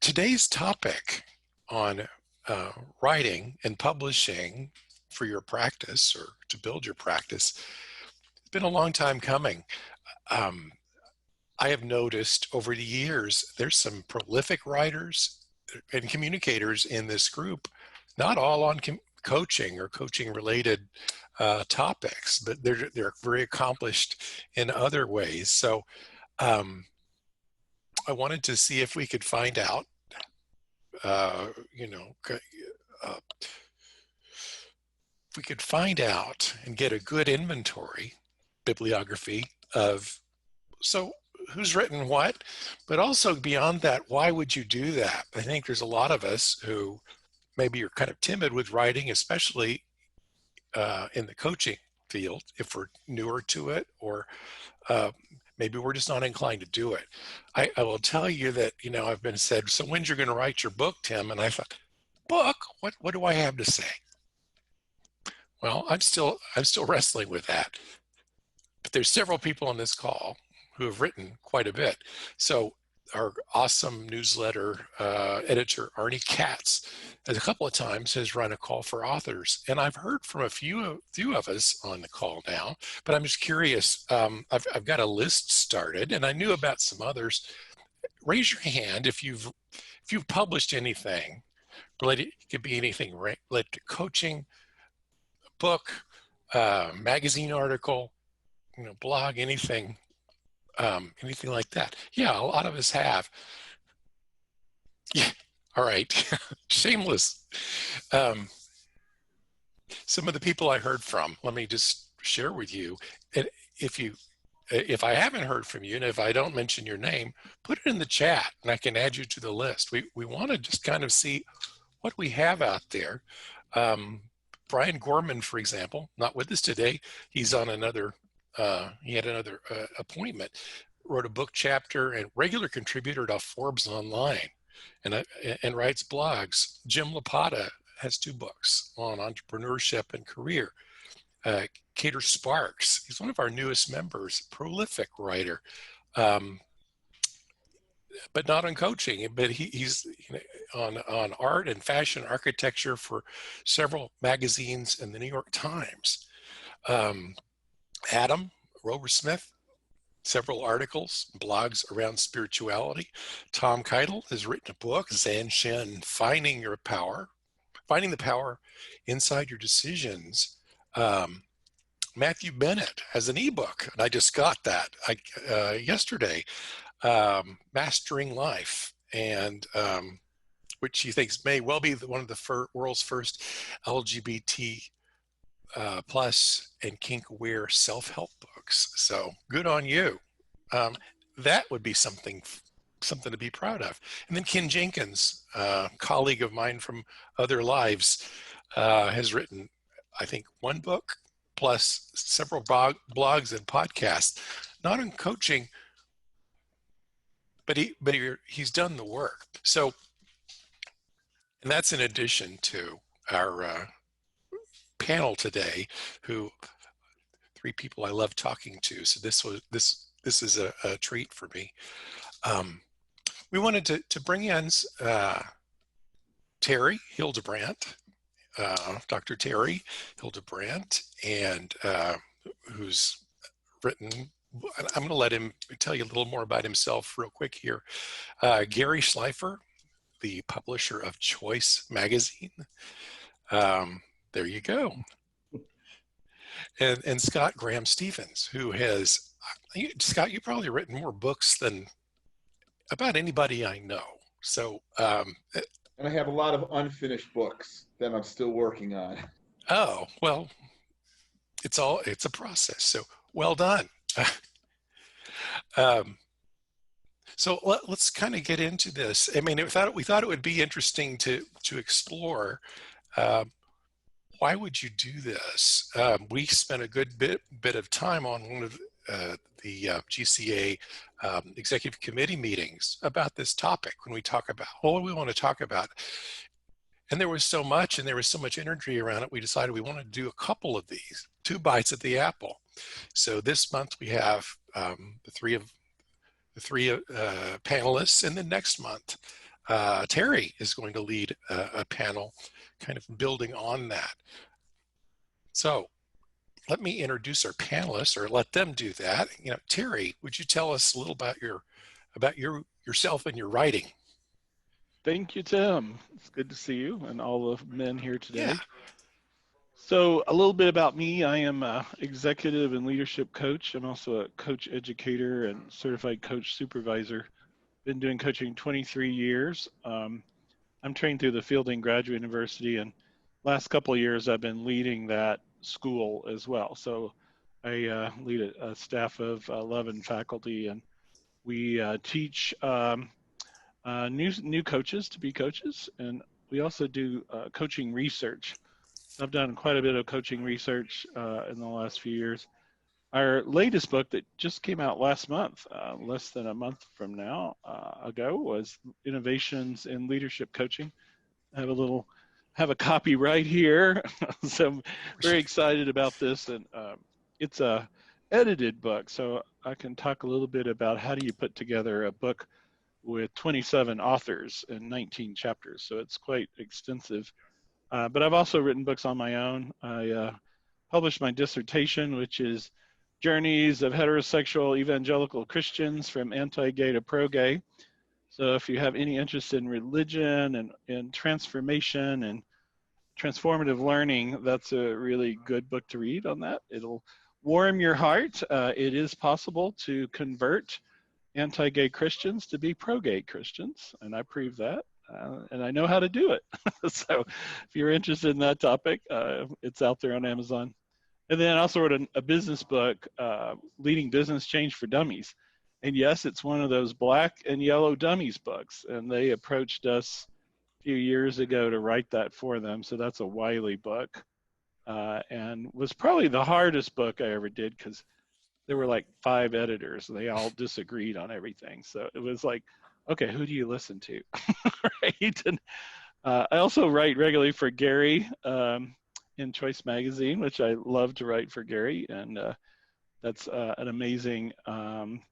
Today's topic on writing and publishing for your practice or to build your practice, it's been a long time coming. I have noticed over the years, there's some prolific writers and communicators in this group, not all on coaching or coaching related topics, but they're very accomplished in other ways. So I wanted to see if we could find out, if we could find out and get a good inventory, bibliography of, so who's written what, but also beyond that, why would you do that? I think there's a lot of us who maybe are kind of timid with writing, especially in the coaching field, if we're newer to it, or maybe we're just not inclined to do it. I will tell you that, I've been said, so when's you're going to write your book, Tim? And I thought, book? What do I have to say? Well, I'm still wrestling with that. But there's several people on this call who have written quite a bit. So our awesome newsletter editor, Arnie Katz, a couple of times has run a call for authors. And I've heard from a few of us on the call now, but I'm just curious. I've got a list started, and I knew about some others. Raise your hand if you've published anything related. It could be anything related to coaching, a book, magazine article, blog, anything like that. Yeah, a lot of us have. Yeah, all right. Shameless. Some of the people I heard from, let me just share with you. And if I haven't heard from you, and if I don't mention your name, put it in the chat and I can add you to the list. We want to just kind of see what we have out there. Brian Gorman, for example, not with us today. He's on another he had another appointment, wrote a book chapter and regular contributor to Forbes Online and writes blogs. Jim Lapata has 2 books on entrepreneurship and career. Cater Sparks, he's one of our newest members, prolific writer, but not on coaching, but he's on art and fashion architecture for several magazines and the New York Times. Adam Robersmith, several articles, blogs around spirituality. Tom Keitel has written a book, Zan Shen, Finding the Power Inside Your Decisions. Matthew Bennett has an ebook, and I just got that yesterday, Mastering Life, and which he thinks may well be one of the world's first LGBT plus and kink-aware self-help books. So good on you. That would be something to be proud of. And then Ken Jenkins, colleague of mine from other lives, has written, I think, 1 book plus several blogs and podcasts, not on coaching, but he's done the work. So, and that's in addition to our panel today, who 3 people I love talking to. So this is a treat for me. We wanted to bring in Terry Hildebrandt, Dr. Terry Hildebrandt, and who's written, I'm going to let him tell you a little more about himself real quick here. Garry Schliefer, the publisher of Choice magazine. There you go. And Scott Graham-Stephens, who has, Scott, you've probably written more books than about anybody I know. So, and I have a lot of unfinished books that I'm still working on. Oh, well, it's a process. So well done. So let's kind of get into this. I mean, we thought it would be interesting to explore. Why would you do this? We spent a good bit of time on one of the GCA executive committee meetings about this topic when we talk about what we want to talk about. And there was so much, and there was so much energy around it, we decided we wanted to do a couple of these, 2 bites at the apple. So this month we have the three panelists, and then next month Terry is going to lead a panel kind of building on that. So let me introduce our panelists, or let them do that. Terry, would you tell us a little about yourself and your writing? Thank you, Tim. It's good to see you and all the men here Yeah. today. So a little bit about me. I am an executive and leadership coach. I'm also a coach educator and certified coach supervisor. Been doing coaching 23 years. I'm trained through the Fielding Graduate University, and last couple of years I've been leading that school as well. So I lead a staff of 11 faculty, and we teach new coaches to be coaches, and we also do coaching research. So I've done quite a bit of coaching research in the last few years. Our latest book that just came out last month, less than a month from now ago, was Innovations in Leadership Coaching. I have a copy right here, so I'm very excited about this, and it's a edited book, so I can talk a little bit about how do you put together a book with 27 authors and 19 chapters, so it's quite extensive. But I've also written books on my own. I published my dissertation, which is Journeys of Heterosexual Evangelical Christians from Anti-Gay to Pro-Gay. So if you have any interest in religion and in transformation and transformative learning, that's a really good book to read on that. It'll warm your heart. It is possible to convert anti-gay Christians to be pro-gay Christians, and I prove that, and I know how to do it. So if you're interested in that topic, it's out there on Amazon. And then I also wrote a business book, Leading Business Change for Dummies. And yes, it's one of those black and yellow dummies books, and they approached us a few years ago to write that for them. So that's a Wiley book, and was probably the hardest book I ever did, because there were like 5 editors and they all disagreed on everything. So it was like, okay, who do you listen to? Right? And I also write regularly for Gary in Choice Magazine, which I love to write for Gary. And that's an amazing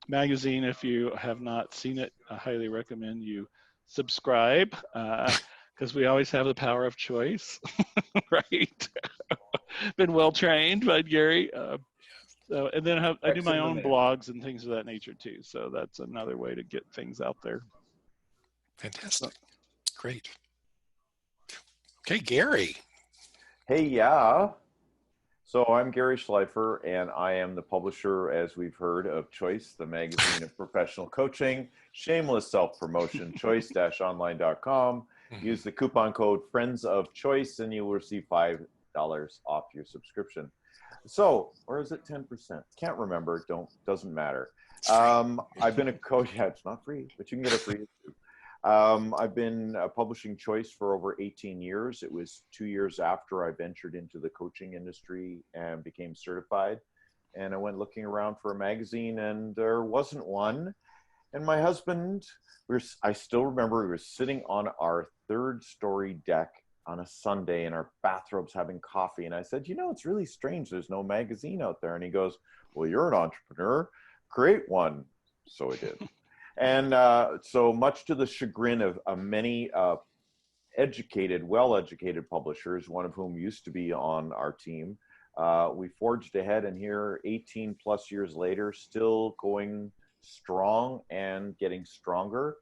magazine. If you have not seen it, I highly recommend you subscribe, because we always have the power of choice, right? Been well trained by Gary. So, and then I do my own blogs and things of that nature too. So that's another way to get things out there. Fantastic. Great. Okay, Gary. Hey, yeah. So I'm Garry Schliefer, and I am the publisher, as we've heard, of Choice, the magazine of professional coaching. Shameless self-promotion, choice-online.com. Use the coupon code Friends of Choice, and you will receive $5 off your subscription. So, or is it 10%? Can't remember. Doesn't matter. I've been a coach. Yeah, it's not free, but you can get it free too. I've been publishing Choice for over 18 years. It was 2 years after I ventured into the coaching industry and became certified. And I went looking around for a magazine, and there wasn't one. And my husband, I still remember, we were sitting on our 3rd-story deck on a Sunday in our bathrobes having coffee. And I said, it's really strange. There's no magazine out there. And he goes, well, you're an entrepreneur. Create one. So I did. And so much to the chagrin of many well-educated publishers, one of whom used to be on our team, we forged ahead, and here 18 plus years later, still going strong and getting stronger.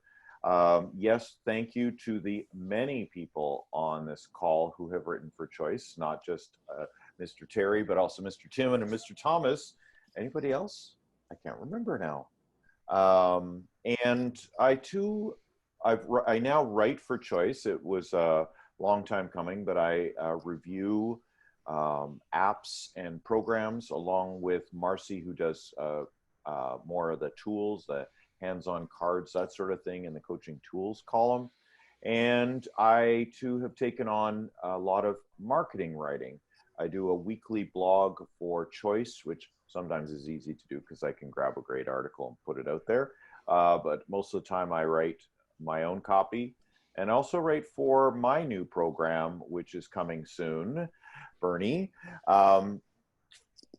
Yes, thank you to the many people on this call who have written for Choice, not just Mr. Terry, but also Mr. Tim and Mr. Thomas. Anybody else? I can't remember now. And I too, I now write for Choice. It was a long time coming, but I review apps and programs along with Marcy, who does more of the tools, the hands-on cards, that sort of thing in the coaching tools column. And I too have taken on a lot of marketing writing. I do a weekly blog for Choice, which sometimes is easy to do because I can grab a great article and put it out there. But most of the time I write my own copy, and also write for my new program, which is coming soon. Bernie,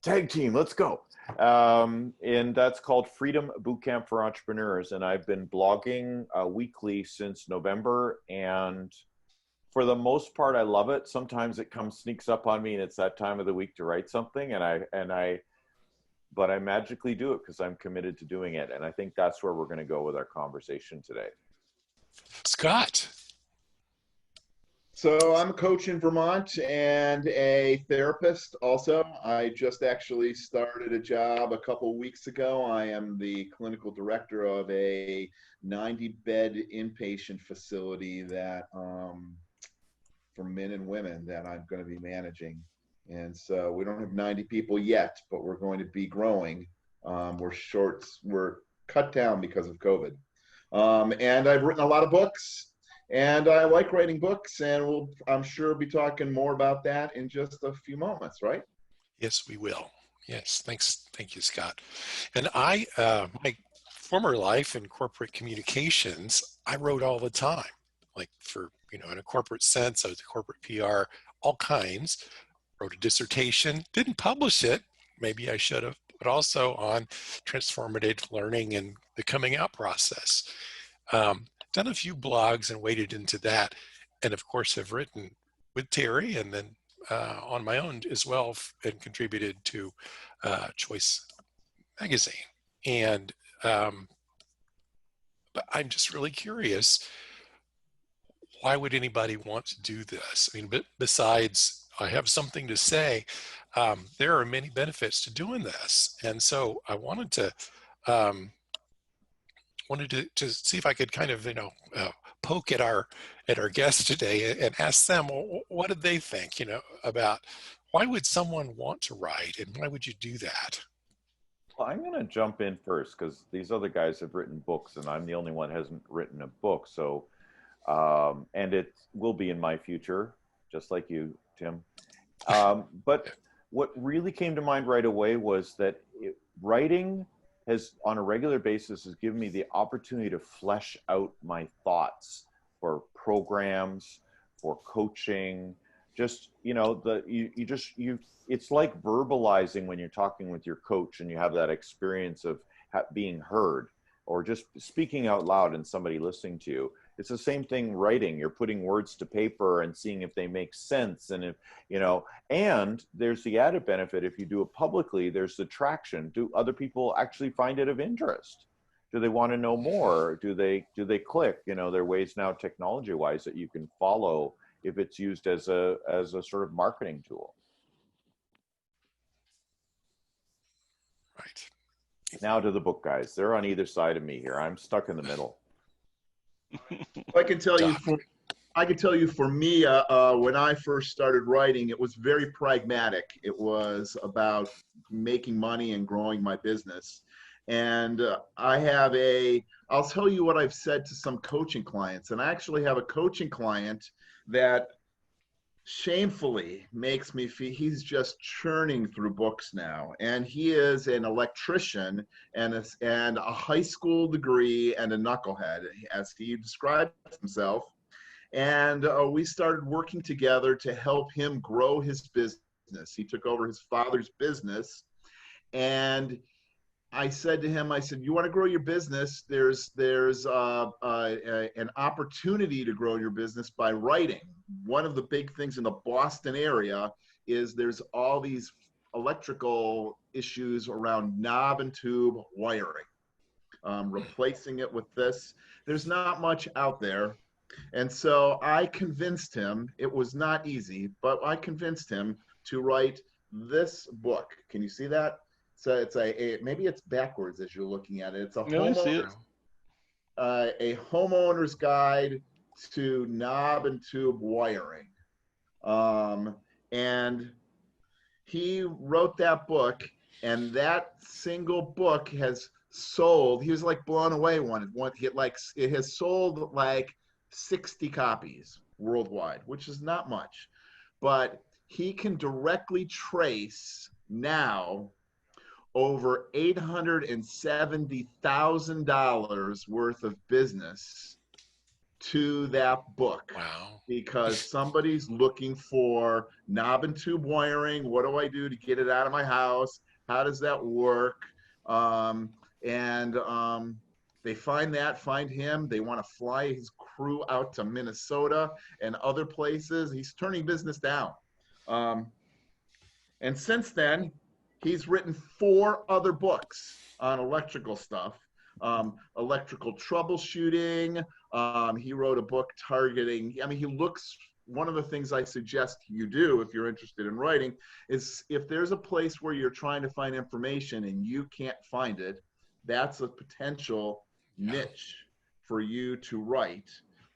tag team, let's go. And that's called Freedom Bootcamp for Entrepreneurs. And I've been blogging weekly since November. And for the most part, I love it. Sometimes it sneaks up on me and it's that time of the week to write something. But I magically do it because I'm committed to doing it. And I think that's where we're going to go with our conversation today. Scott. So I'm a coach in Vermont and a therapist also. I just actually started a job a couple weeks ago. I am the clinical director of a 90-bed inpatient facility that for men and women that I'm going to be managing. And so we don't have 90 people yet, but we're going to be growing. We're cut down because of COVID. And I've written a lot of books. And I like writing books, and I'm sure, be talking more about that in just a few moments, right? Yes, we will. Yes, thanks. Thank you, Scott. And my former life in corporate communications, I wrote all the time, like for, in a corporate sense. I was a corporate PR, all kinds. Wrote a dissertation, didn't publish it. Maybe I should have, but also on transformative learning and the coming out process. Done a few blogs and waded into that, and of course have written with Terry and then on my own as well, and contributed to Choice magazine. And but I'm just really curious, why would anybody want to do this? I mean, besides I have something to say, there are many benefits to doing this, and so I wanted to see if I could kind of poke at our guests today and ask them, well, what did they think about why would someone want to write, and why would you do that? Well, I'm going to jump in first because these other guys have written books and I'm the only one who hasn't written a book. So and it will be in my future, just like you, Tim. But what really came to mind right away was that writing has, on a regular basis, has given me the opportunity to flesh out my thoughts for programs, for coaching. Just, it's like verbalizing when you're talking with your coach and you have that experience of being heard, or just speaking out loud and somebody listening to you. It's the same thing writing. You're putting words to paper and seeing if they make sense. And and there's the added benefit. If you do it publicly, there's the traction. Do other people actually find it of interest? Do they want to know more? Do they click? There are ways now technology wise that you can follow if it's used as a sort of marketing tool. Right. Now to the book guys. They're on either side of me here. I'm stuck in the middle. I can tell you for me, when I first started writing, it was very pragmatic. It was about making money and growing my business. And I'll tell you what I've said to some coaching clients. And I actually have a coaching client that shamefully makes me feel he's just churning through books now. And he is an electrician and a high school degree and a knucklehead, as he describes himself. And we started working together to help him grow his business. He took over his father's business. And I said to him, you want to grow your business? There's an opportunity to grow your business by writing. One of the big things in the Boston area is there's all these electrical issues around knob and tube wiring. Replacing it with this, there's not much out there. And so I convinced him, it was not easy, but I convinced him to write this book. Can you see that? So it's maybe it's backwards as you're looking at it. It's a homeowner's guide to knob and tube wiring. And he wrote that book, and that single book has sold. He was like blown away. It has sold like 60 copies worldwide, which is not much, but he can directly trace now over $870,000 worth of business to that book. Wow. Because somebody's looking for knob and tube wiring. What do I do to get it out of my house? How does that work? And they find him. They want to fly his crew out to Minnesota and other places. He's turning business down. And since then, he's written 4 other books on electrical stuff, electrical troubleshooting. He wrote a book targeting, I mean, one of the things I suggest you do if you're interested in writing is if there's a place where you're trying to find information and you can't find it, that's a potential niche for you to write.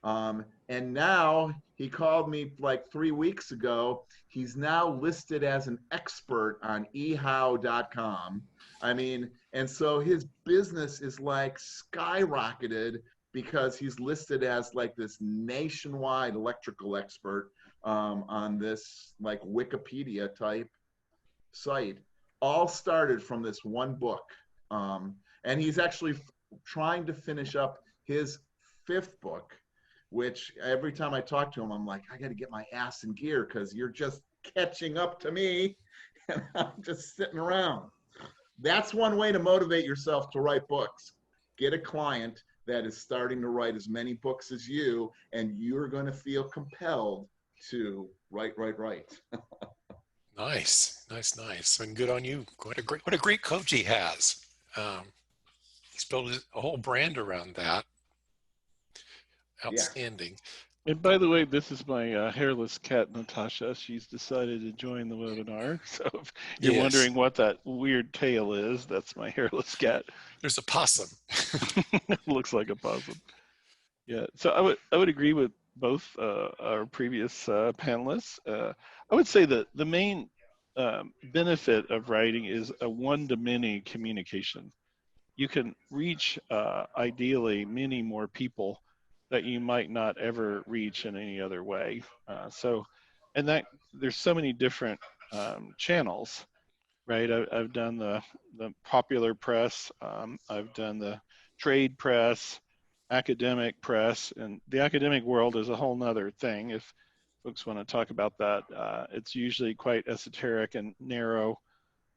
And now he called me like 3 weeks ago. He's now listed as an expert on ehow.com. I mean, and so his business is like skyrocketed because he's listed as like this nationwide electrical expert on this like Wikipedia type site. All started from this one book. And he's actually trying to finish up his 5th book, which every time I talk to him, I'm like, I got to get my ass in gear because you're just catching up to me and I'm just sitting around. That's one way to motivate yourself to write books. Get a client that is starting to write as many books as you, and you're going to feel compelled to write. Nice. And good on you. What a great coach he has. He's built a whole brand around that. Outstanding. And by the way, this is my hairless cat, Natasha. She's decided to join the webinar. So if you're wondering what that weird tail is, that's my hairless cat. There's a possum. It looks like a possum. Yeah. So I would agree with both our previous panelists. I would say that the main benefit of writing is a one-to-many communication. You can reach ideally many more people that you might not ever reach in any other way. And that there's so many different channels, right? I've done the popular press, I've done the trade press, academic press, and the academic world is a whole nother thing. If folks want to talk about that, it's usually quite esoteric and narrow,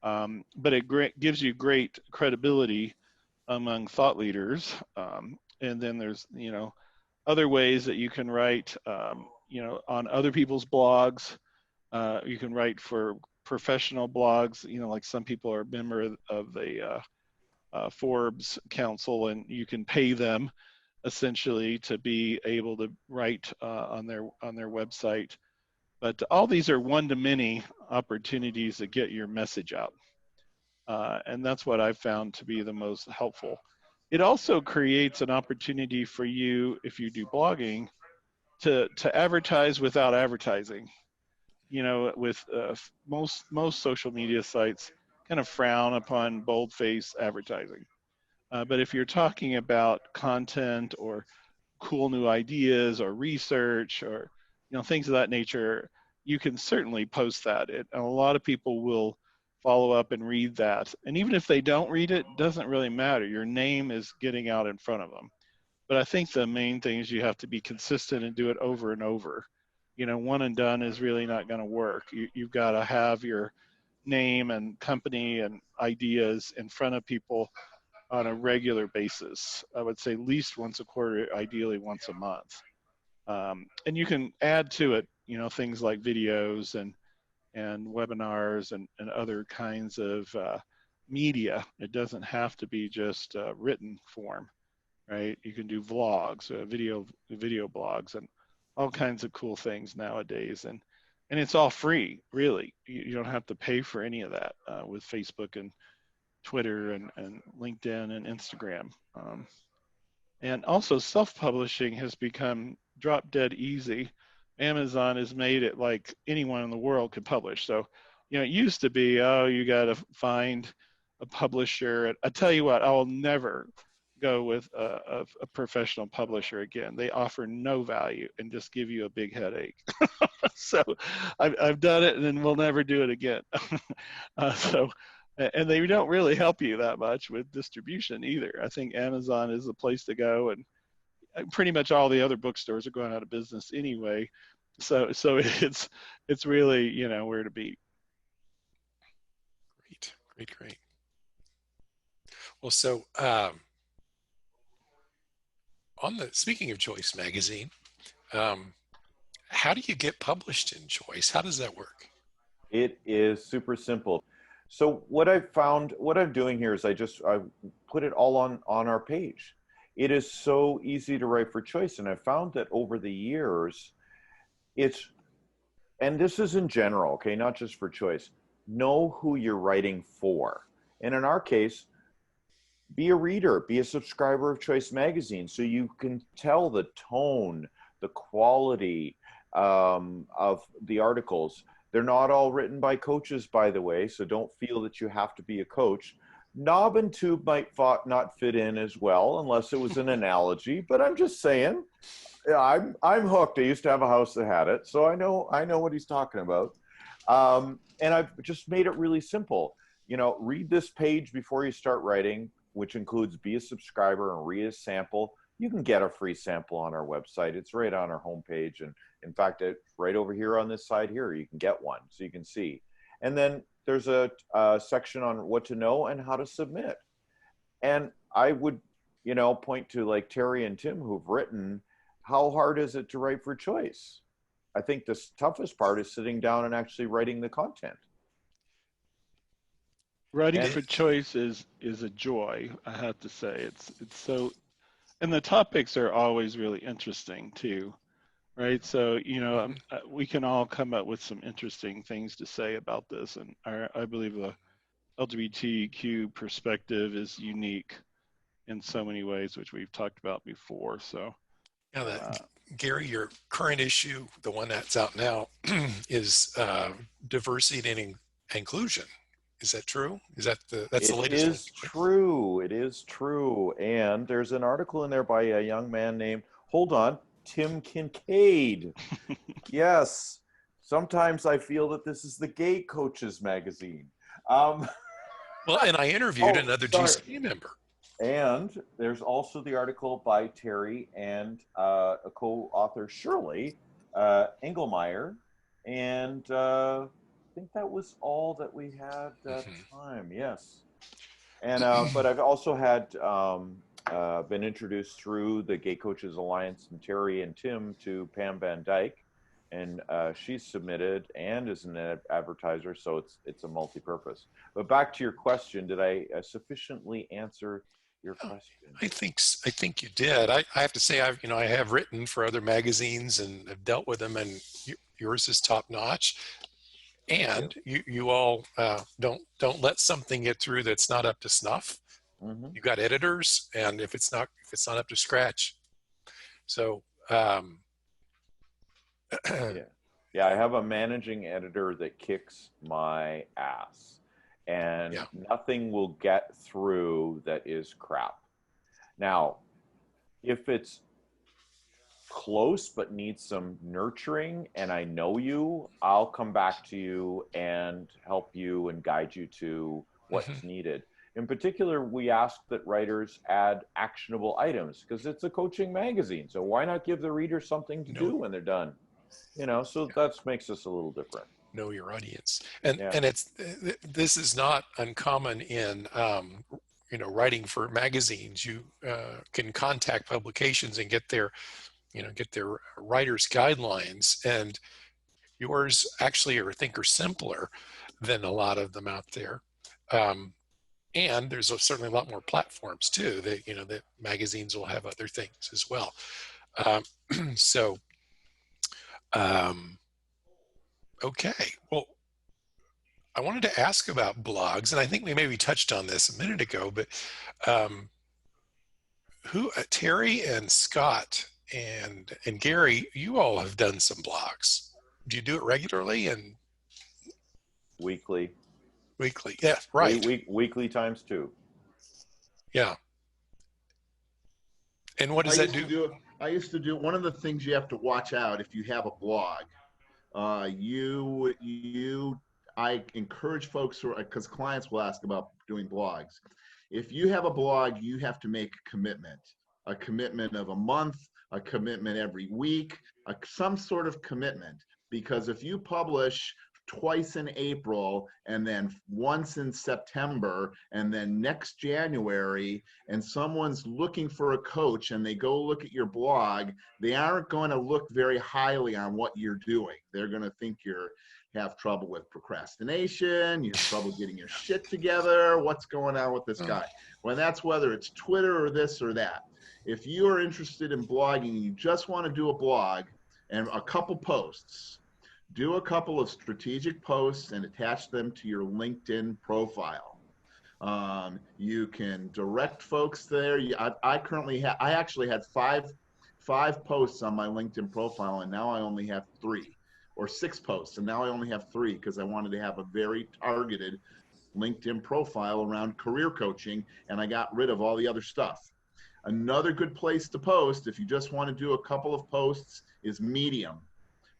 but it gives you great credibility among thought leaders. And then there's, other ways that you can write, on other people's blogs. You can write for professional blogs, like some people are a member of the Forbes Council, and you can pay them essentially to be able to write on their website. But all these are one-to-many opportunities to get your message out. And that's what I've found to be the most helpful. It also creates an opportunity for you, if you do blogging, to advertise without advertising. With most social media sites kind of frown upon bold-faced advertising. But if you're talking about content or cool new ideas or research or things of that nature, you can certainly post that. And a lot of people will follow up and read that. And even if they don't read it, doesn't really matter. Your name is getting out in front of them. But I think the main thing is you have to be consistent and do it over and over. One and done is really not going to work. You've got to have your name and company and ideas in front of people on a regular basis. I would say at least once a quarter, ideally once a month. And you can add to it, things like videos and webinars and other kinds of media. It doesn't have to be just written form, right? You can do vlogs, video blogs, and all kinds of cool things nowadays. And it's all free, really. You don't have to pay for any of that with Facebook and Twitter and LinkedIn and Instagram. And also self-publishing has become drop dead easy. Amazon has made it like anyone in the world could publish. So, it used to be, you got to find a publisher. I tell you what, I will never go with a professional publisher again. They offer no value and just give you a big headache. So I've done it and then we'll never do it again. And they don't really help you that much with distribution either. I think Amazon is the place to go, and pretty much all the other bookstores are going out of business anyway. So it's really, where to be. Great. Well, so speaking of Choice Magazine, how do you get published in Choice? How does that work? It is super simple. So what I've found, what I'm doing here is I put it all on our page. It is so easy to write for Choice, and I found that over the years, and this is in general, okay, not just for Choice. Know who you're writing for, and in our case, be a reader, be a subscriber of Choice Magazine, so you can tell the tone, the quality of the articles. They're not all written by coaches, by the way, so don't feel that you have to be a coach. Knob and tube might not fit in as well, unless it was an analogy, but I'm just saying, I'm hooked. I used to have a house that had it, so I know what he's talking about. And I've just made it really simple. Read this page before you start writing, which includes be a subscriber and read a sample. You can get a free sample on our website. It's right on our homepage. And in fact, right over here on this side here, you can get one so you can see. And then there's a section on what to know and how to submit. And I would, point to like Terry and Tim who've written, how hard is it to write for Choice? I think the toughest part is sitting down and actually writing the content. Writing for Choice is a joy, I have to say. It's so, and the topics are always really interesting too, right? So we can all come up with some interesting things to say about this, and I believe the LGBTQ perspective is unique in so many ways, which we've talked about before. So, Gary, your current issue, the one that's out now, is diversity and inclusion. Is that true? That's the latest one? It is true. It is true. And there's an article in there by a young man named, Tim Kincaid. Yes. Sometimes I feel that this is the gay coaches magazine. Well, and I interviewed another GC member. And there's also the article by Terry and a co-author, Shirley Engelmeyer. And I think that was all that we had at the time. Yes. And but I've also had been introduced through the Gay Coaches Alliance from Terry and Tim to Pam Van Dyke, and she's submitted and is an advertiser, so it's a multi-purpose. But back to your question, did I sufficiently answer your question? I think you did. I have to say, I have written for other magazines and have dealt with them, and yours is top notch. And you all don't let something get through that's not up to snuff. Mm-hmm. You got editors, and if it's not up to scratch, so yeah, I have a managing editor that kicks my ass, and nothing will get through that is crap. Now, if it's close but needs some nurturing and I know you, I'll come back to you and help you and guide you to what's needed. In particular, we ask that writers add actionable items because it's a coaching magazine. So why not give the reader something to do when they're done? So that makes us a little different. Know your audience. And this is not uncommon in writing for magazines. You can contact publications and get their writer's guidelines, and yours actually are simpler than a lot of them out there. And there's certainly a lot more platforms too that magazines will have other things as well. Okay. Well, I wanted to ask about blogs, and I think we maybe touched on this a minute ago, but Terry and Scott and Gary, you all have done some blogs. Do you do it regularly and weekly? Weekly, yeah, right. Weekly times 2. Yeah. And what does that do? I used to do one of the things you have to watch out if you have a blog. I encourage folks because clients will ask about doing blogs. If you have a blog, you have to make a commitment of a month, a commitment every week, some sort of commitment. Because if you publish twice in April, and then once in September, and then next January, and someone's looking for a coach and they go look at your blog, they aren't going to look very highly on what you're doing. They're going to think you're have trouble with procrastination, you have trouble getting your shit together, what's going on with this guy? Well, that's whether it's Twitter or this or that. If you are interested in blogging and you just want to do a blog and a couple posts, do a couple of strategic posts and attach them to your LinkedIn profile. You can direct folks there. I currently have, I actually had five posts on my LinkedIn profile, and now I only have 3, or 6 posts, and now I only have 3 because I wanted to have a very targeted LinkedIn profile around career coaching, and I got rid of all the other stuff. Another good place to post, if you just want to do a couple of posts, is Medium.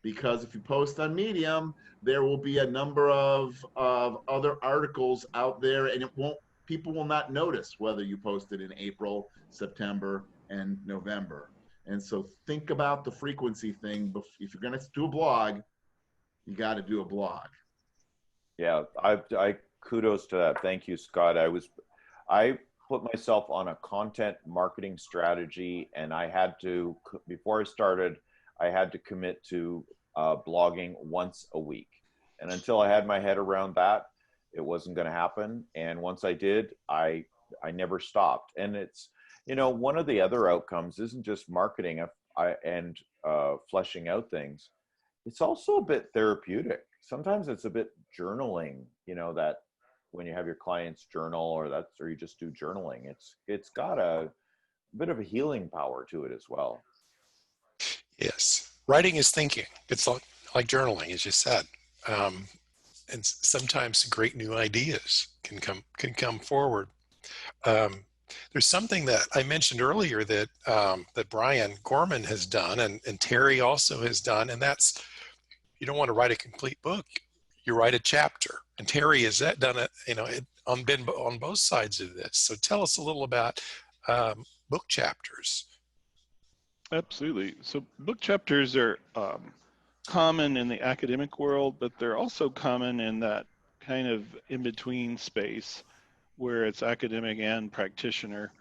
Because if you post on Medium, there will be a number of other articles out there, and people will not notice whether you posted in April, September, and November. And so think about the frequency thing. If you're going to do a blog, you got to do a blog. Yeah, I kudos to that. Thank you, Scott. I put myself on a content marketing strategy, and I had to, before I started, I had to commit to blogging once a week. And until I had my head around that, it wasn't going to happen. And once I did, I never stopped. And it's, one of the other outcomes isn't just marketing and fleshing out things. It's also a bit therapeutic. Sometimes it's a bit journaling, that when you have your clients journal or you just do journaling, it's got a bit of a healing power to it as well. Yes. Writing is thinking. It's like journaling, as you said. And sometimes great new ideas can come forward. There's something that I mentioned earlier that Brian Gorman has done, and Terry also has done, and that's, you don't want to write a complete book, you write a chapter. And Terry has done it, been on both sides of this. So tell us a little about book chapters. Absolutely. So book chapters are common in the academic world, but they're also common in that kind of in-between space where it's academic and practitioner.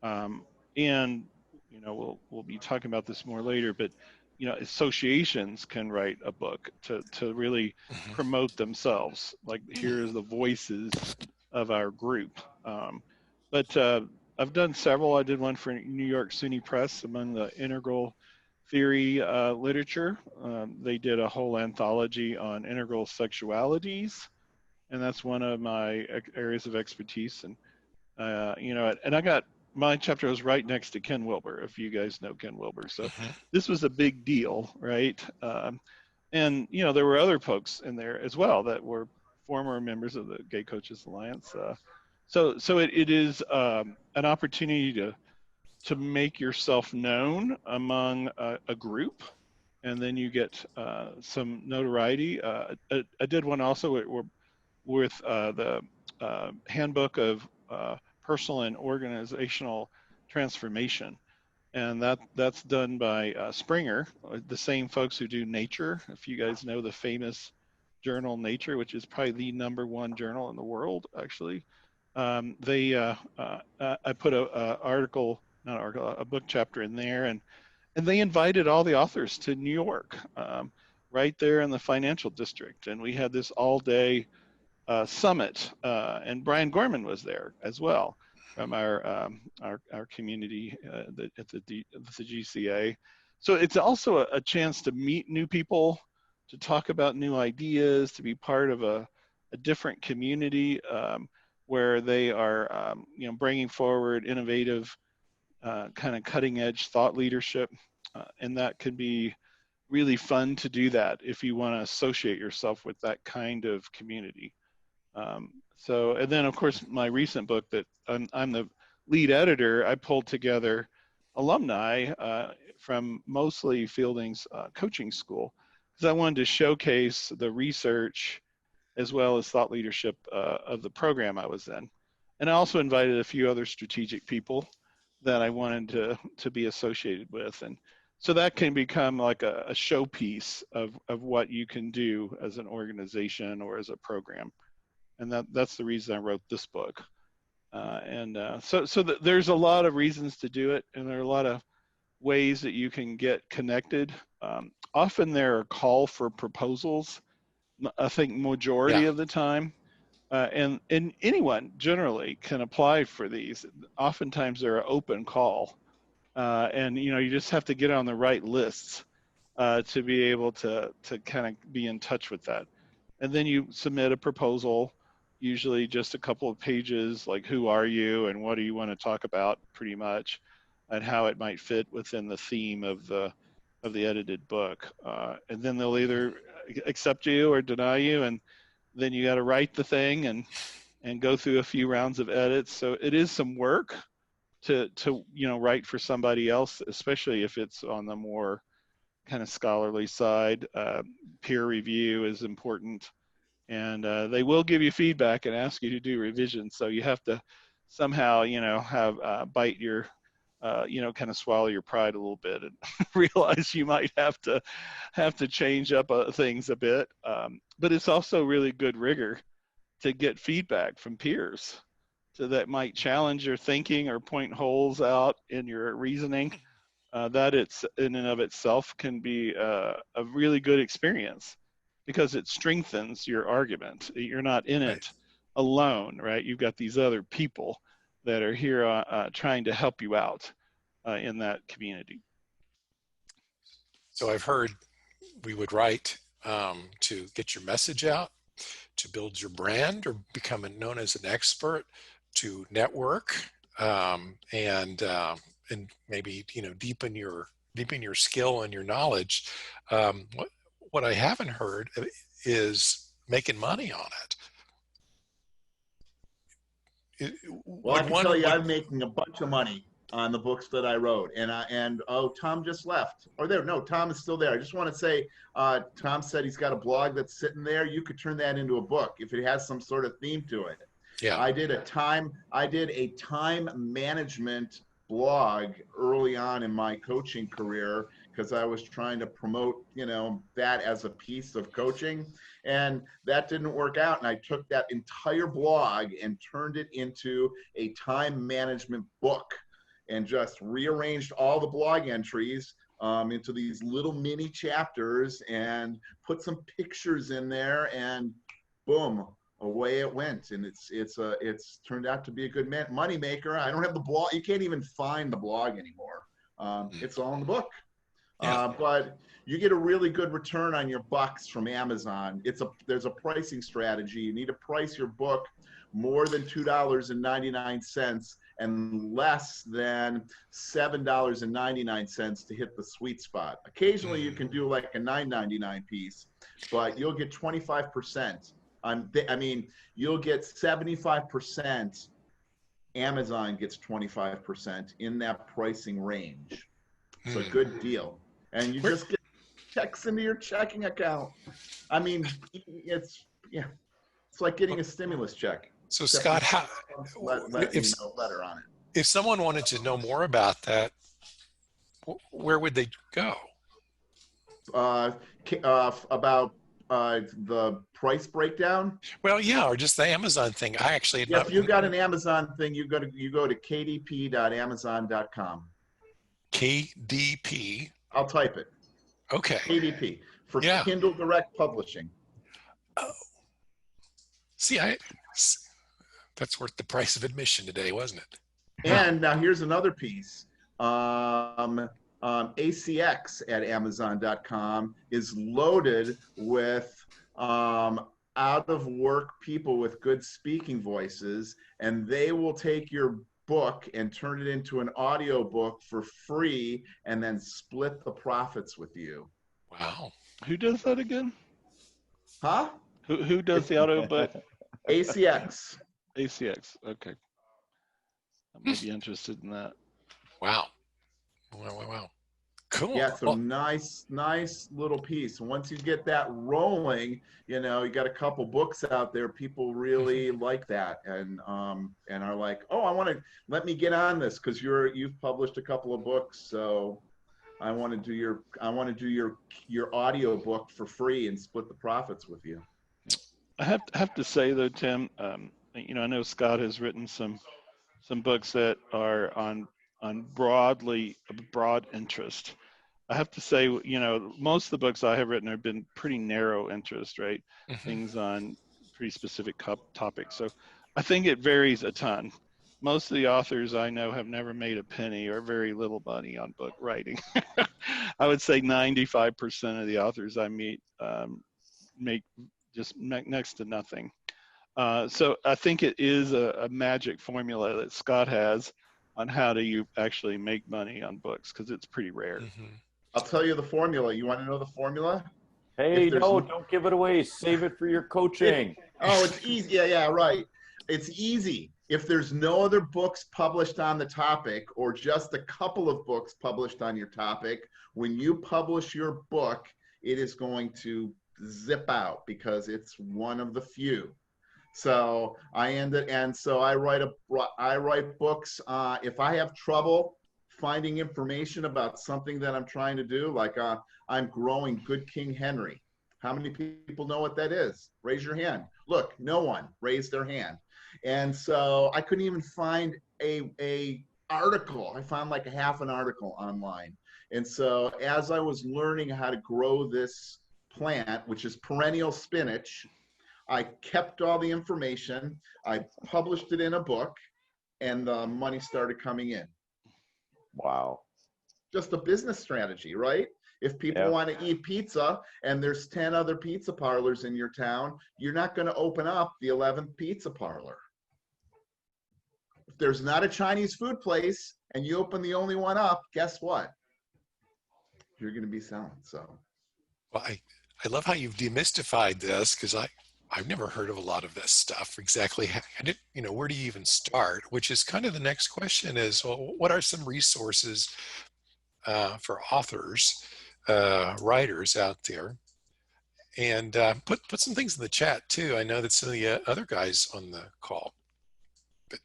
And we'll be talking about this more later, but associations can write a book to really promote themselves. Like, here is the voices of our group. But I've done several. I did one for New York SUNY Press among the integral theory literature. They did a whole anthology on integral sexualities, and that's one of my areas of expertise. And and I got, my chapter was right next to Ken Wilber, if you guys know Ken Wilber. So this was a big deal, right? And there were other folks in there as well that were former members of the Gay Coaches Alliance. So it is an opportunity to make yourself known among a group, and then you get some notoriety. I did one also with the Handbook of Personal and Organizational Transformation, and that's done by Springer, the same folks who do Nature. If you guys know the famous journal Nature, which is probably the #1 journal in the world, actually. I put a book chapter in there, and they invited all the authors to New York, right there in the financial district, and we had this all-day summit, and Brian Gorman was there as well from our community at the GCA. So it's also a chance to meet new people, to talk about new ideas, to be part of a different community where they are bringing forward innovative kind of cutting edge thought leadership, and that can be really fun to do that if you want to associate yourself with that kind of community. And then of course my recent book that I'm the lead editor, I pulled together alumni from mostly Fielding's coaching school, because I wanted to showcase the research as well as thought leadership of the program I was in. And I also invited a few other strategic people that I wanted to be associated with. And So that can become like a showpiece of what you can do as an organization or as a program. And that's the reason I wrote this book. So there's a lot of reasons to do it, and there are a lot of ways that you can get connected. Often there are call for proposals, I think majority of the time. And anyone generally can apply for these. Oftentimes they're an open call. And you just have to get on the right lists to be able to kind of be in touch with that. And then you submit a proposal, usually just a couple of pages, like who are you and what do you want to talk about, pretty much, and how it might fit within the theme of the edited book. And then they'll either accept you or deny you, and then you got to write the thing and go through a few rounds of edits. So it is some work to write for somebody else, especially if it's on the more kind of scholarly side. Peer review is important, and they will give you feedback and ask you to do revisions. So you have to somehow have bite your kind of swallow your pride a little bit and realize you might have to change up things a bit. But it's also really good rigor to get feedback from peers. So that might challenge your thinking or point holes out in your reasoning. That it's in and of itself can be a really good experience because it strengthens your argument. You're not in it alone, right? You've got these other people that are here trying to help you out in that community. So I've heard we would write to get your message out, to build your brand or become known as an expert, to network, and maybe deepen your skill and your knowledge. What I haven't heard is making money on it. Well, I can tell you, I'm making a bunch of money on the books that I wrote, and Tom just left. No, Tom is still there. I just want to say, Tom said he's got a blog that's sitting there. You could turn that into a book if it has some sort of theme to it. Yeah. I did a time management blog early on in my coaching career because I was trying to promote, that as a piece of coaching, and that didn't work out. And I took that entire blog and turned it into a time management book and just rearranged all the blog entries into these little mini chapters and put some pictures in there, and boom, away it went. And it's turned out to be a good money maker. I don't have the blog. You can't even find the blog anymore. It's all in the book. But you get a really good return on your bucks from Amazon. There's a pricing strategy. You need to price your book more than $2.99 and less than $7.99 to hit the sweet spot. Occasionally you can do like a $9.99 piece, but you'll get 25%. You'll get 75%. Amazon gets 25% in that pricing range. It's a good deal. And you just get checks into your checking account. It's like getting a stimulus check. So Scott, letter on it. If someone wanted to know more about that, where would they go? About the price breakdown? Well, yeah, or just the Amazon thing. I actually if you've got an Amazon thing, you go to kdp.amazon.com. KDP. I'll type it. Okay. KDP for Kindle Direct Publishing. Oh. See, that's worth the price of admission today, wasn't it? And now here's another piece. ACX at Amazon.com is loaded with out-of-work people with good speaking voices, and they will take your book and turn it into an audio book for free and then split the profits with you. Wow. Who does that again? Huh? Who does the audio book? ACX. ACX. Okay. I might be interested in that. Wow. Wow. Cool. Yeah, it's a nice little piece. Once you get that rolling, you got a couple books out there. People really like that and are like, oh, let me get on this because you've published a couple of books. So I want to do your audio book for free and split the profits with you. I have to say though, Tim, you know, I know Scott has written some books that are on broad interest. I have to say, you know, most of the books I have written have been pretty narrow interest, right? Mm-hmm. Things on pretty specific topics. So I think it varies a ton. Most of the authors I know have never made a penny or very little money on book writing. I would say 95% of the authors I meet make just next to nothing. So I think it is a magic formula that Scott has on how do you actually make money on books, because it's pretty rare. Mm-hmm. I'll tell you the formula. You want to know the formula? Hey, no, don't give it away. Save it for your coaching. It's easy. Yeah, right. It's easy. If there's no other books published on the topic, or just a couple of books published on your topic, when you publish your book, it is going to zip out because it's one of the few. So I write books. If I have trouble finding information about something that I'm trying to do, like I'm growing Good King Henry. How many people know what that is? Raise your hand. Look, no one raised their hand. And so I couldn't even find a article. I found like a half an article online. And so as I was learning how to grow this plant, which is perennial spinach, I kept all the information, I published it in a book, and the money started coming in. Wow. Just a business strategy, right? If people want to eat pizza and there's 10 other pizza parlors in your town, you're not going to open up the 11th pizza parlor. If there's not a Chinese food place and you open the only one up, guess what? You're going to be selling. So, well, I love how you've demystified this, because I've never heard of a lot of this stuff. Exactly, where do you even start? Which is kind of the next question is, well, what are some resources for authors, writers out there? And put some things in the chat too. I know that some of the other guys on the call. But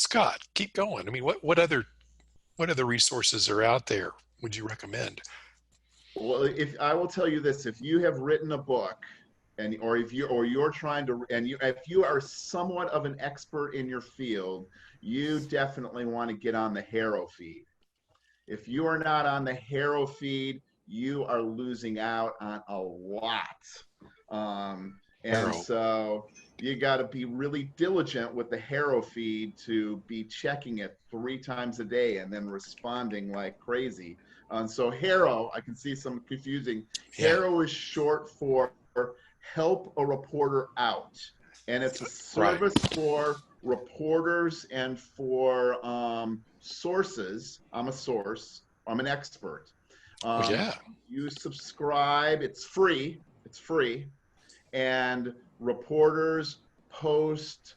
Scott, keep going. I mean, what other resources are out there would you recommend? Well, if I will tell you this, if you have written a book, if you are somewhat of an expert in your field, you definitely want to get on the Haro feed. If you are not on the Haro feed, you are losing out on a lot. So you got to be really diligent with the Haro feed to be checking it 3 times a day and then responding like crazy. So Haro, I can see some confusing. Haro is short for Help a Reporter Out. And it's a service for reporters and for sources. I'm a source. I'm an expert. You subscribe. It's free. And reporters post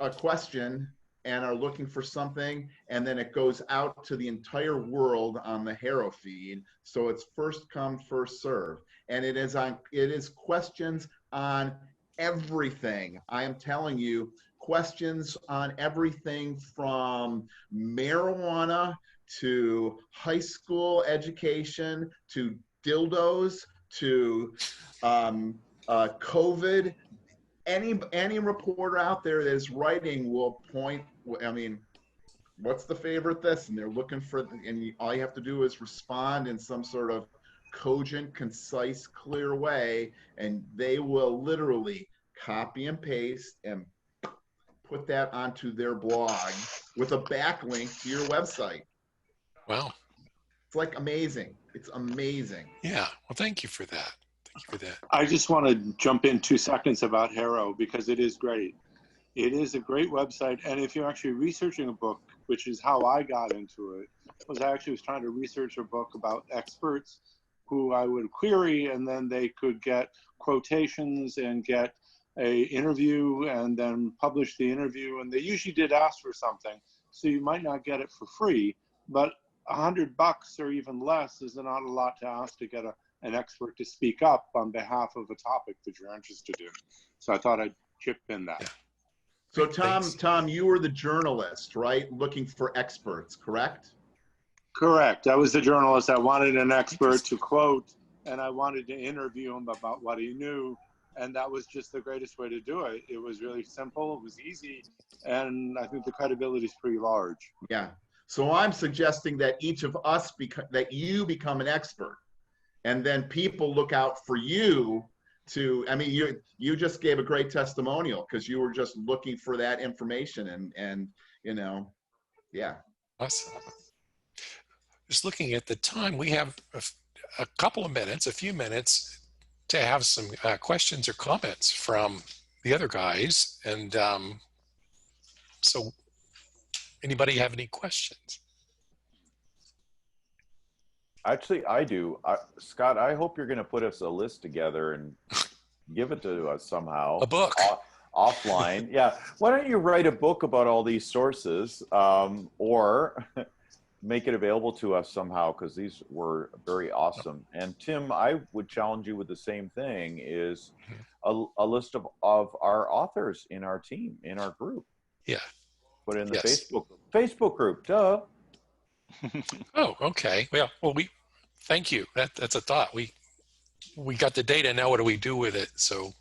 a question and are looking for something, and then it goes out to the entire world on the Haro feed. So it's first come, first serve. And it is questions on everything. I am telling you, questions on everything from marijuana to high school education to dildos to COVID. Any reporter out there that is writing will point, I mean, what's the favorite this? And they're looking for, and all you have to do is respond in some sort of cogent, concise, clear way, and they will literally copy and paste and put that onto their blog with a backlink to your website. Wow. It's like amazing. It's amazing. Yeah. Well, thank you for that. I just want to jump in 2 seconds about Haro, because it is great. It is a great website. And if you're actually researching a book, which is how I got into it, was I actually was trying to research a book about experts who I would query, and then they could get quotations and get a interview and then publish the interview. And they usually did ask for something. So you might not get it for free, but $100 or even less is not a lot to ask to get an expert to speak up on behalf of a topic that you're interested in. So I thought I'd chip in that. So Tom, you were the journalist, right? Looking for experts, correct? Correct. I was the journalist. I wanted an expert to quote, and I wanted to interview him about what he knew. And that was just the greatest way to do it. It was really simple. It was easy. And I think the credibility is pretty large. Yeah. So I'm suggesting that each of us, that you become an expert, and then people look out for you to, I mean, you just gave a great testimonial because you were just looking for that information and you know, yeah. Awesome. Just looking at the time, we have a couple of minutes, a few minutes to have some questions or comments from the other guys. And so anybody have any questions? Actually, I do. Scott, I hope you're going to put us a list together and give it to us somehow. A book. Offline. Yeah. Why don't you write a book about all these sources, or make it available to us somehow, because these were very awesome. And Tim, I would challenge you with the same thing, is a list of our authors in our team, in our group. Yeah. Put it in the Facebook group. Duh. Oh, okay. Well, we thank you. That's a thought. We got the data. Now what do we do with it? So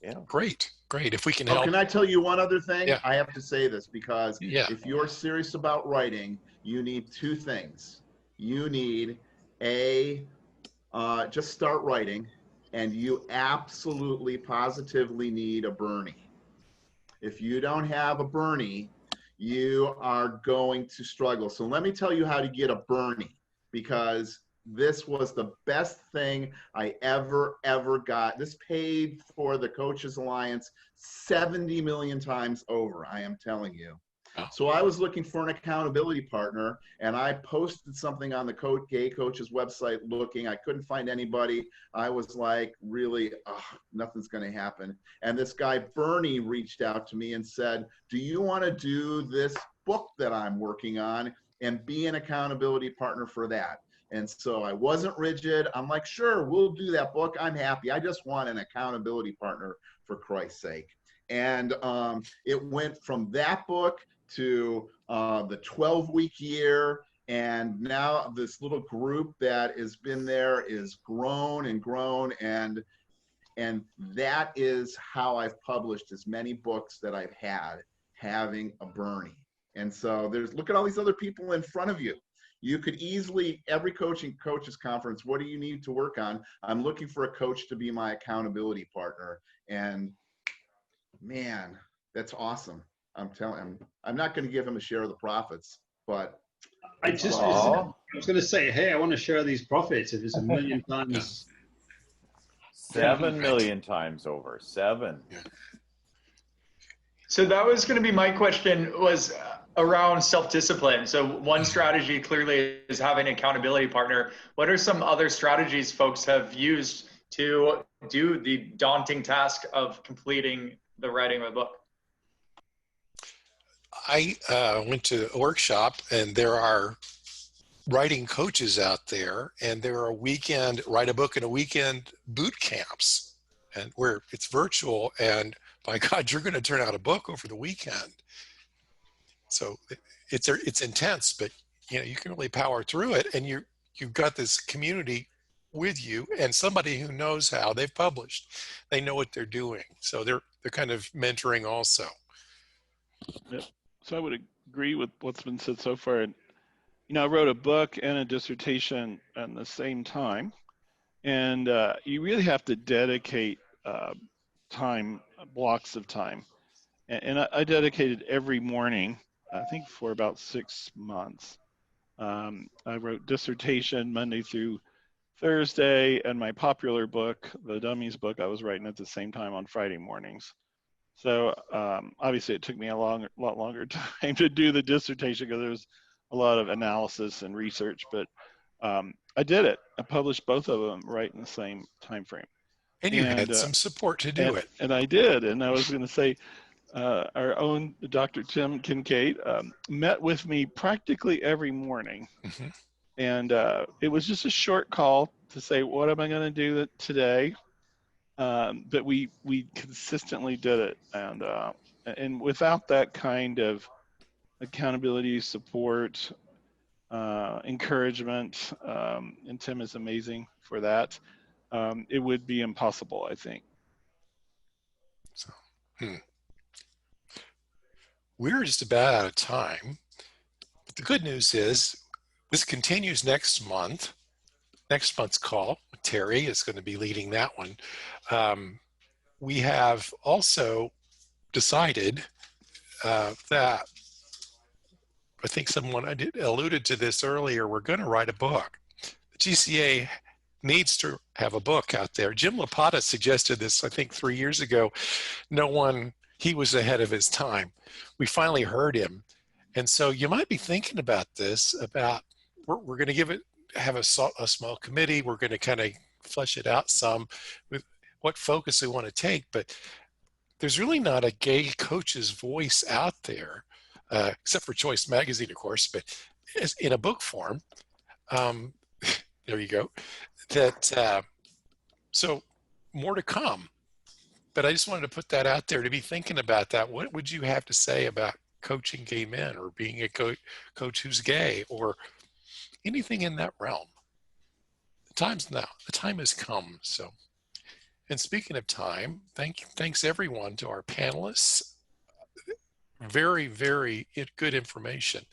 yeah, great. If we can help. Can I tell you one other thing? Yeah. I have to say this because if you're serious about writing, you need two things. You need just start writing, and you absolutely positively need a Bernie. If you don't have a Bernie, you are going to struggle. So let me tell you how to get a Bernie, because this was the best thing I ever got. This paid for the Coaches Alliance 70 million times over, I am telling you. So I was looking for an accountability partner, and I posted something on the Gay Coaches website looking. I couldn't find anybody. I was like, really, nothing's going to happen. And this guy, Bernie, reached out to me and said, do you want to do this book that I'm working on and be an accountability partner for that? And so I wasn't rigid. I'm like, sure, we'll do that book. I'm happy. I just want an accountability partner, for Christ's sake. And it went from that book to the 12-week year, and now this little group that has been there is grown, and that is how I've published as many books that I've had, having a Bernie. And so look at all these other people in front of you. You could easily, every coaches conference, what do you need to work on? I'm looking for a coach to be my accountability partner. And man, that's awesome. I'm not going to give him a share of the profits, but I was going to say, hey, I want to share these profits if it's 1 million times. 7 million times over. 7. Yeah. So that was going to be my question, was around self-discipline. So one strategy clearly is having an accountability partner. What are some other strategies folks have used to do the daunting task of completing the writing of a book? I went to a workshop, and there are writing coaches out there, and there are write a book in a weekend boot camps, and where it's virtual, and by God, you're going to turn out a book over the weekend. So it's intense, but you can really power through it, and you've got this community with you, and somebody who knows how. They've published, they know what they're doing, so they're kind of mentoring also. Yep. So I would agree with what's been said so far. And, I wrote a book and a dissertation at the same time, and you really have to dedicate blocks of time. And I dedicated every morning, I think for about 6 months. I wrote dissertation Monday through Thursday, and my popular book, the Dummies book, I was writing at the same time on Friday mornings. So obviously it took me a lot longer time to do the dissertation because there was a lot of analysis and research, but I did it. I published both of them right in the same time frame. And you had some support to do it. And I did. And I was going to say, our own Dr. Tim Kincaid met with me practically every morning. Mm-hmm. And it was just a short call to say, what am I going to do today? But we consistently did it, and without that kind of accountability, support, encouragement, and Tim is amazing for that. It would be impossible, I think. So, we're just about out of time. But the good news is this continues next month. Next month's call, Terry is going to be leading that one. We have also decided that, I think someone alluded to this earlier, we're going to write a book. The GCA needs to have a book out there. Jim Lapata suggested this, I think, 3 years ago. He was ahead of his time. We finally heard him. And so you might be thinking about this, we're going to have a small committee. We're going to kind of flesh it out some with what focus we want to take. But there's really not a gay coach's voice out there, except for Choice Magazine, of course, but in a book form. There you go. So more to come. But I just wanted to put that out there to be thinking about that. What would you have to say about coaching gay men, or being a coach who's gay, or anything in that realm? The time's now. The time has come. So, and speaking of time, thanks everyone to our panelists. Very, very good information.